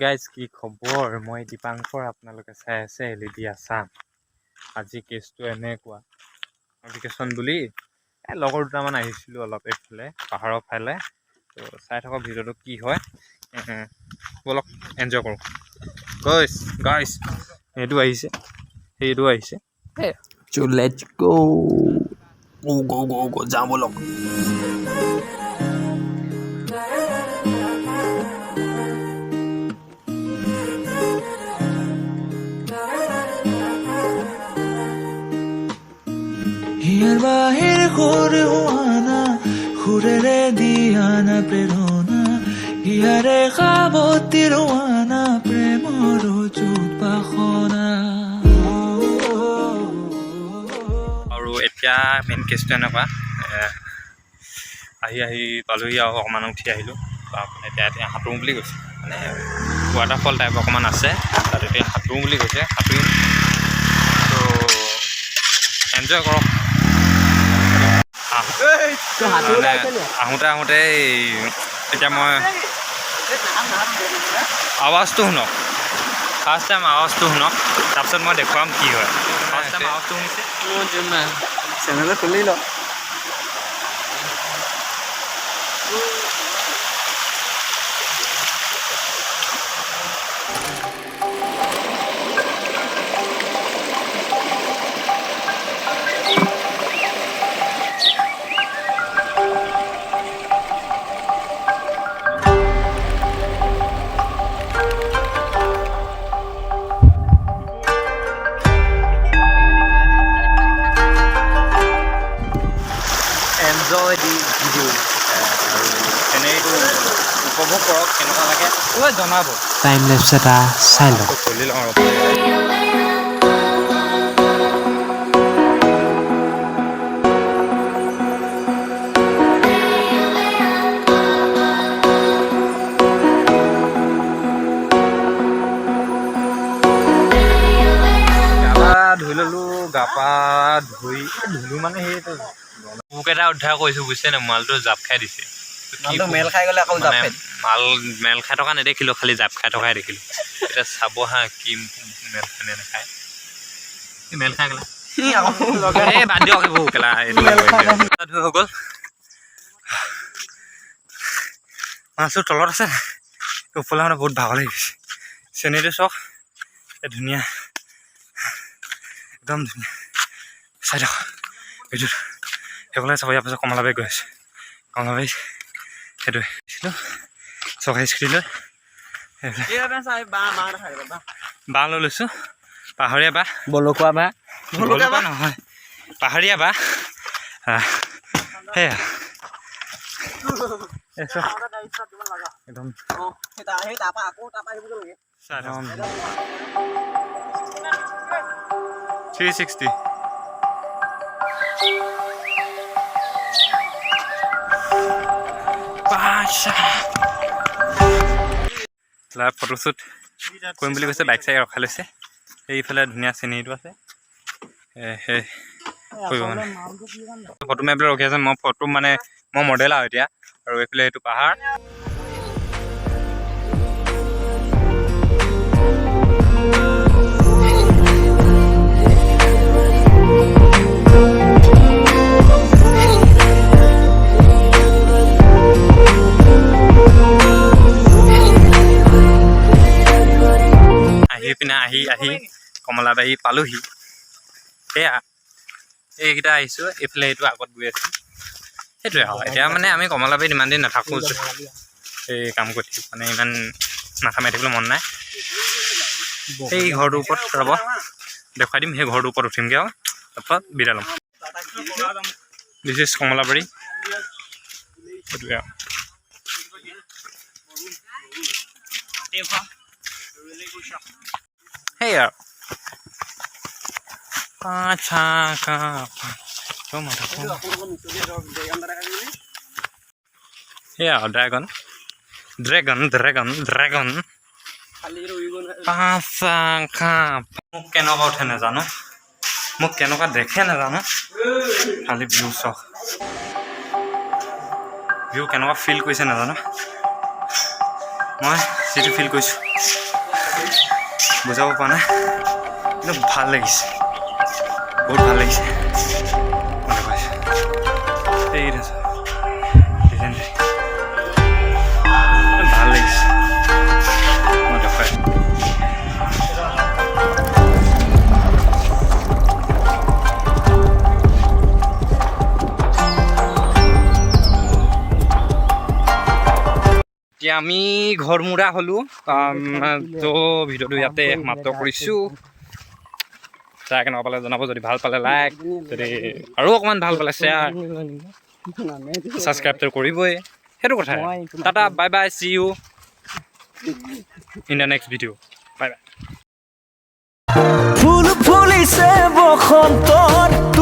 guys কি খবৰ মই দীপাংকৰ আপোনালোকে চাই আছে LED আছাম আজি কেছটো এনেকুৱা নটিফিকেশ্যন বুলি লগৰ দুটামান আহিছিলোঁ অলপ এইফালে পাহাৰৰ ফালে তো চাই থকা ভিডিঅ'টো কি হয় বলক এনজয় কৰোঁ গাইজ সেইটো আহিছে So let's go যাওঁ বলক হিয়ার বাহির ঘুরে হোয়ানা ঘুরে দিয়ানা প্রেরণা হিয়ারে খাবতি রোয়ানা প্রেমর চুত পাখনা আৰু এতিয়া মেইন কেছটো এনেকুৱা আহি পালোহি আৰু অকণমান উঠি আহিলোঁ এতিয়া সাঁতোৰো বুলি কৈছে মানে ৱাটাৰফল টাইপ অকণমান আছে তাত এতিয়া সাঁতোৰো বুলি কৈছে সাঁতুৰিম তো এনজয় কৰক আহোঁতে এতিয়া মই আৱাজটো শুনক ফাৰ্ষ্ট টাইম আৱাজটো শুনক তাৰপিছত মই দেখুৱাম কি হয় ফাৰ্ষ্ট টাইম আৱাজটো শুনিছে চেনেলটো খুলি ল এনজয় দি ভিডিঅ' এনেইটো উপভোগ কৰক কেনেকুৱা লাগে জনাব টাইম লেপছ এটা চাই লওক খুলি লওঁ আৰু ধুই ল'লোঁ গা পা ধুই ধুলোঁ মানে সেইটো মোক এটা উদ্ধাৰ কৰিছোঁ বুজিছে নে মালটো জাপ খাই দিছে মেল খাই গ'লে আকৌ মাল মেল খাই থকা নেদেখিলোঁ খালি জাপ খাই থকাই দেখিলোঁ এতিয়া চাব হা কি মেল খাই নাখায় মেল খাই গ'লে এই বাদ দিয়ক এইবোৰ কেলা ধুই হৈ গ'ল মাছটো তলত আছে ওপৰলৈ মানে বহুত ভাগৰ লাগি গৈছে চেনীটো চাওক ধুনীয়া একদম ধুনীয়া চাই থাকক এইটো সেইফালে চাব ইয়াৰ পাছত কমলাবাৰী গৈ আছে কমলাবাৰী সেইটোৱে চৰকাৰী স্কুলত বাঁহ লৈ লৈছোঁ পাহাৰীয়া বাঁহ বলকুৱা বা নহয় পাহাৰীয়া বাঁহ সেয়া একদম 360 লাইভ ফটোশ্বুট কৰিম বুলি কৈছে বাইক চাইক ৰখাই লৈছে এইফালে ধুনীয়া চিনেৰীটো আছে সেই কৰিব মানে ফটো মাৰিবলৈ ৰখি আছে মই ফটো মানে মই মডেল আৰু এতিয়া আৰু এইফালে এইটো পাহাৰ আহি কমলাবাৰী পালোহি সেয়া এইকেইটা আহিছোঁ এইফালে এইটো আগত গৈ আছোঁ সেইটোৱে আৰু এতিয়া মানে আমি কমলাবাৰীত ইমান দিন নাথাকোঁ এই কাম কৰি থাকিব মানে ইমান মাথা মাৰি থাকিবলৈ মন নাই সেই ঘৰটোৰ ওপৰত ৰ'ব দেখুৱাই দিম সেই ঘৰটোৰ ওপৰত উঠিমগৈ আৰু তাৰপৰা বিদায় ল'ম দিছ ইজ কমলাবাৰী সেইটোৱে আৰু সেয়া সেয়া ড্ৰেগন মোক কেনেকুৱা উঠে নাজানো মোক কেনেকুৱা দেখে নাজানো খালি ভিউ চাওক ভিউ কেনেকুৱা ফিল কৰিছে নাজানো মই যিটো ফিল কৰিছোঁ বুজাব পৰা নাই কিন্তু ভাল লাগিছে বহুত ভাল লাগিছে ভাল লাগিছে মই দেখাই এতিয়া আমি ঘৰমূৰা হ'লোঁ তো ভিডিঅ'টো ইয়াতে সমাপ্ত কৰিছোঁ চাই কেনেকুৱা পালে জনাব যদি ভাল পালে লাইক যদি আৰু অকণমান ভাল পালে শ্বেয়াৰ ছাবস্ক্ৰাইবটো কৰিবই সেইটো কথাই tata bye bye see you in the next video' bye bye ফুল ফুলিছে বসন্তত